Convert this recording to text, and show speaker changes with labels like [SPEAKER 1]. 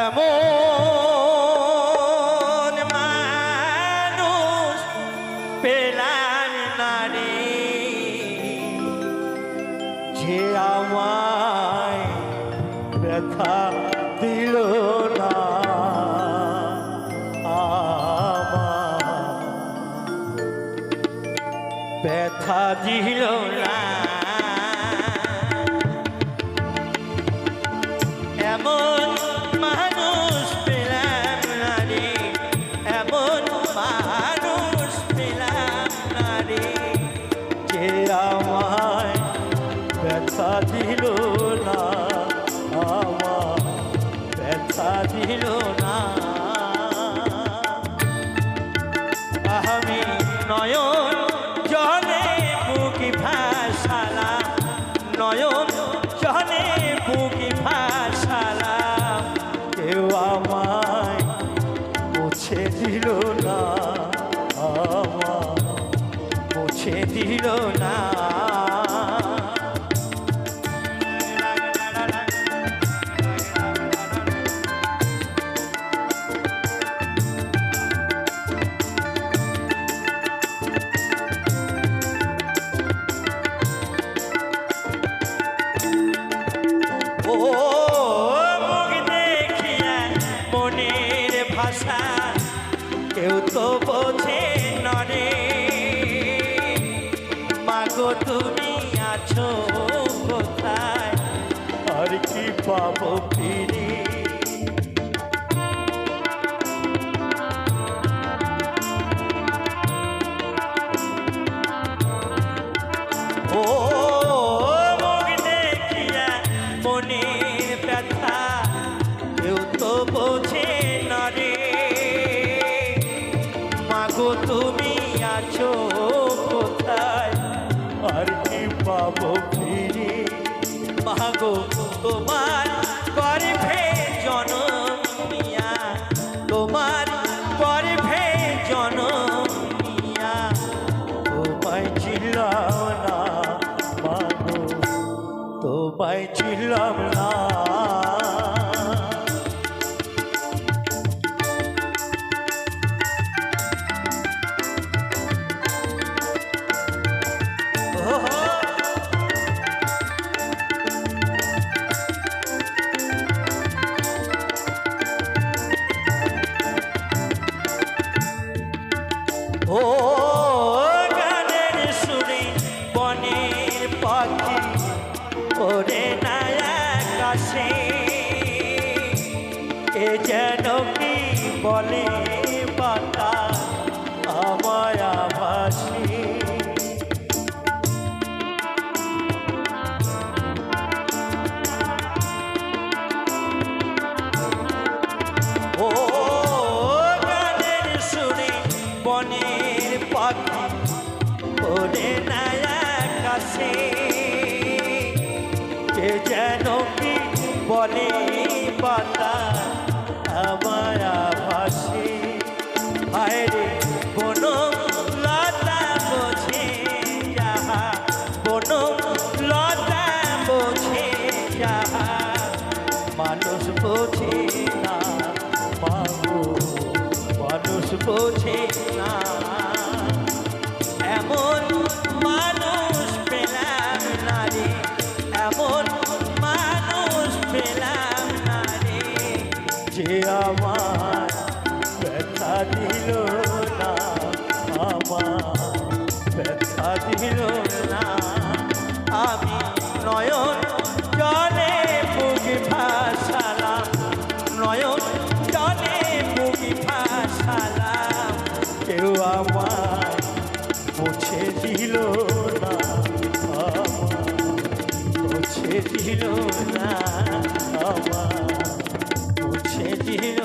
[SPEAKER 1] এমন মানুষ পেলাম না রে, যে আমায় ব্যথা দিল না। ব্যথা দিল না। এমন মানুষ পেলাম না রে, এমন মানুষ পেলাম না রে, যে আমায় ব্যথা দিল না, আমার ব্যথা দিল না। আমি নয়ন জলে বুকি ভাসালাম, নয়ন জলে বুকি ভাসালাম, কেউ আমায় মুছে দিল না, আমায় মুছে দিল না। কেউ তো বোঝে নরে, মাগো তুমি আছো কোথায়, আর কি পাবো ফিরে। ও মুখ দেখিয়া মনের ব্যথা কেউ তো বোঝে নরে, মাগো তুমি আছো কোথায়, আর কি পাবো ফিরে। মাগো তোমার গর্ভে জনম নিয়া, তোমার গর্ভে জনম নিয়া, তোমায় ছিলাম না মাগো, তোমায় ছিলাম না। ও গানের সুরে বনের পাখি ওরে নায়া আকাশে, এ যেন কি বলে বাতাস আমায় আভাসে। ও গানের সুরে বনের পাখি ওরে নায়া আকাশে, কে যেন কি বলে বাতাস আমায় আভাসে। হায় রে বনম লতা বোঝে যাহা, বনম লতা বোঝে যাহা, মানুষ বোঝে না মাগো, মানুষ বোঝে না। এমন মানুষ পেলাম না রে, এমন মানুষ পেলাম না রে, যে আমার ব্যথা দিল না, আমার ব্যথা দিল না। আমি নয়ন জলে বুকি ভাসালাম, নয়ন জলে বুকি ভাসালাম, কেউ আমায় মুছে দিল না, মুছে দিল না, আমার মুছে দিল